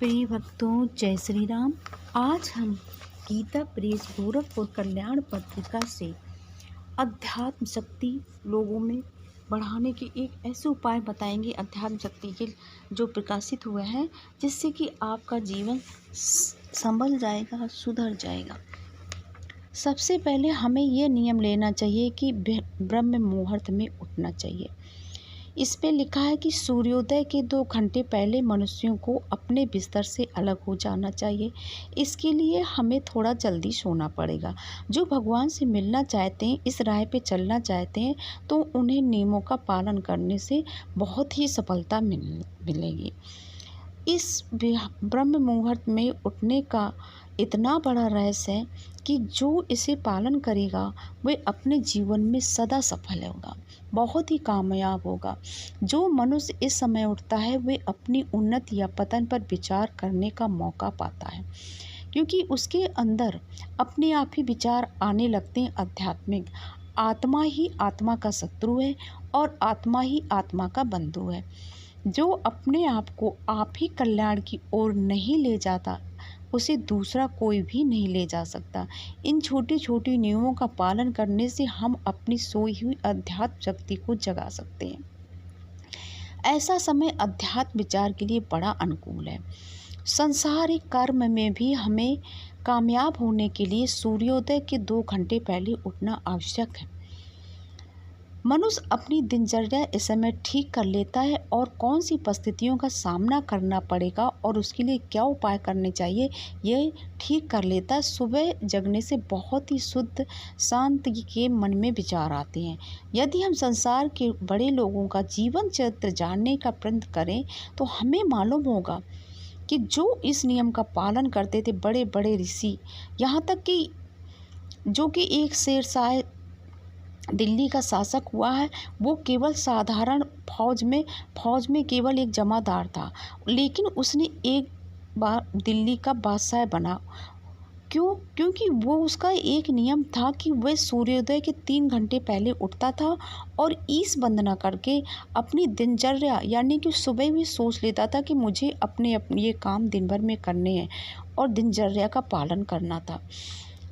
प्रिय भक्तों, जय श्री राम। आज हम गीता प्रेस गोरखपुर कल्याण पत्रिका से अध्यात्म शक्ति लोगों में बढ़ाने के एक ऐसे उपाय बताएंगे अध्यात्म शक्ति के जो प्रकाशित हुए हैं, जिससे कि आपका जीवन संभल जाएगा, सुधर जाएगा। सबसे पहले हमें यह नियम लेना चाहिए कि ब्रह्म मुहूर्त में उठना चाहिए। इस पे लिखा है कि सूर्योदय के 2 घंटे पहले मनुष्यों को अपने बिस्तर से अलग हो जाना चाहिए। इसके लिए हमें थोड़ा जल्दी सोना पड़ेगा। जो भगवान से मिलना चाहते हैं, इस राह पे चलना चाहते हैं, तो उन्हें नियमों का पालन करने से बहुत ही सफलता मिलेगी। इस ब्रह्म मुहूर्त में उठने का इतना बड़ा रहस्य है कि जो इसे पालन करेगा वह अपने जीवन में सदा सफल होगा, बहुत ही कामयाब होगा। जो मनुष्य इस समय उठता है वह अपनी उन्नति या पतन पर विचार करने का मौका पाता है, क्योंकि उसके अंदर अपने आप ही विचार आने लगते हैं आध्यात्मिक। आत्मा ही आत्मा का शत्रु है और आत्मा ही आत्मा का बंधु है। जो अपने आप को आप ही कल्याण की ओर नहीं ले जाता, उसे दूसरा कोई भी नहीं ले जा सकता। इन छोटे छोटे नियमों का पालन करने से हम अपनी सोई हुई अध्यात्म शक्ति को जगा सकते हैं। ऐसा समय अध्यात्म विचार के लिए बड़ा अनुकूल है। संसारिक कर्म में भी हमें कामयाब होने के लिए सूर्योदय के 2 घंटे पहले उठना आवश्यक है। मनुष्य अपनी दिनचर्या इस समय ठीक कर लेता है और कौन सी परिस्थितियों का सामना करना पड़ेगा और उसके लिए क्या उपाय करने चाहिए, ये ठीक कर लेता है। सुबह जगने से बहुत ही शुद्ध शांति के मन में विचार आते हैं। यदि हम संसार के बड़े लोगों का जीवन चरित्र जानने का प्रयत्न करें तो हमें मालूम होगा कि जो इस नियम का पालन करते थे बड़े बड़े ऋषि, यहाँ तक कि जो कि एक शेरशाह दिल्ली का शासक हुआ है, वो केवल साधारण फौज में केवल एक जमादार था, लेकिन उसने एक बार दिल्ली का बादशाह बना। क्यों? क्योंकि वो उसका एक नियम था कि वह सूर्योदय के 3 घंटे पहले उठता था और ईश वंदना करके अपनी दिनचर्या यानी कि सुबह भी सोच लेता था कि मुझे अपने ये काम दिन भर में करने हैं और दिनचर्या का पालन करना था।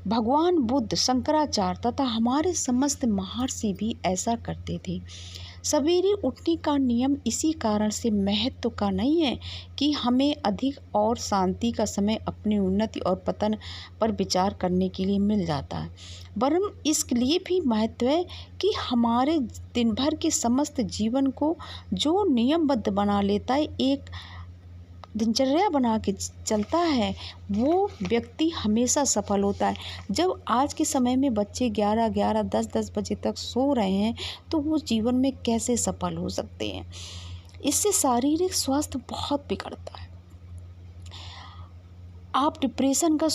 भगवान बुद्ध, शंकराचार्य तथा हमारे समस्त महर्षि भी ऐसा करते थे। सवेरे उठने का नियम इसी कारण से महत्व का नहीं है कि हमें अधिक और शांति का समय अपनी उन्नति और पतन पर विचार करने के लिए मिल जाता है, वरन इसलिए भी महत्व है कि हमारे दिन भर के समस्त जीवन को जो नियमबद्ध बना लेता है, एक दिनचर्या बना के चलता है, वो व्यक्ति हमेशा सफल होता है। जब आज के समय में बच्चे 11-11, 10-10 बजे तक सो रहे हैं, तो वो जीवन में कैसे सफल हो सकते हैं? इससे शारीरिक स्वास्थ्य बहुत बिगड़ता है। आप डिप्रेशन का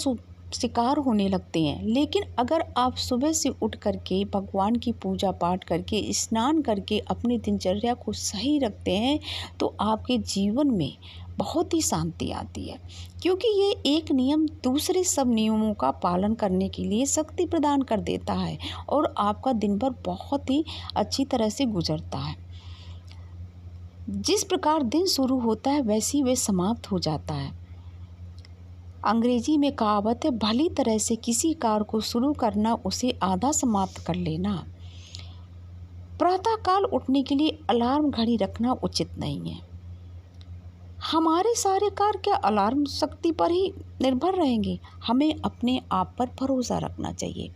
शिकार होने लगते हैं। लेकिन अगर आप सुबह से उठ करके भगवान की पूजा पाठ करके स्नान करके अपनी दिनचर्या को सही रखते हैं, तो आपके जीवन में बहुत ही शांति आती है, क्योंकि ये एक नियम दूसरे सब नियमों का पालन करने के लिए शक्ति प्रदान कर देता है और आपका दिन भर बहुत ही अच्छी तरह से गुजरता है। जिस प्रकार दिन शुरू होता है वैसे ही वह समाप्त हो जाता है। अंग्रेजी में कहावत है, भली तरह से किसी कार्य को शुरू करना, उसे आधा समाप्त कर लेना। प्रातःकाल उठने के लिए अलार्म घड़ी रखना उचित नहीं है। हमारे सारे कार्य क्या अलार्म शक्ति पर ही निर्भर रहेंगे? हमें अपने आप पर भरोसा रखना चाहिए।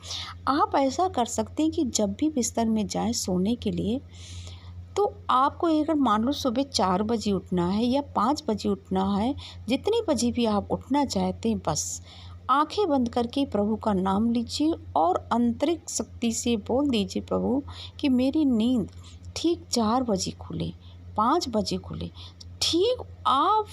आप ऐसा कर सकते हैं कि जब भी बिस्तर में जाएं सोने के लिए, तो आपको अगर मान लो सुबह 4 बजे उठना है या 5 बजे उठना है, जितनी बजे भी आप उठना चाहते हैं, बस आंखें बंद करके प्रभु का नाम लीजिए और आंतरिक शक्ति से बोल दीजिए, प्रभु कि मेरी नींद ठीक 4 बजे खुले, 5 बजे खुले। ठीक आप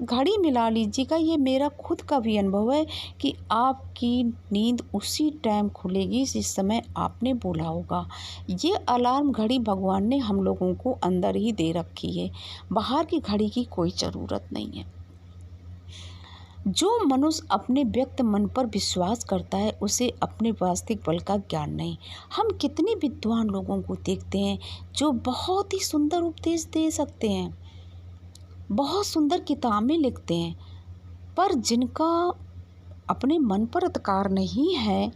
घड़ी मिला लीजिएगा। ये मेरा खुद का भी अनुभव है कि आपकी नींद उसी टाइम खुलेगी जिस समय आपने बोला होगा। ये अलार्म घड़ी भगवान ने हम लोगों को अंदर ही दे रखी है, बाहर की घड़ी की कोई ज़रूरत नहीं है। जो मनुष्य अपने व्यक्त मन पर विश्वास करता है, उसे अपने वास्तविक बल का ज्ञान नहीं। हम कितने विद्वान लोगों को देखते हैं जो बहुत ही सुंदर उपदेश दे सकते हैं, बहुत सुंदर किताबें लिखते हैं, पर जिनका अपने मन पर अधिकार नहीं है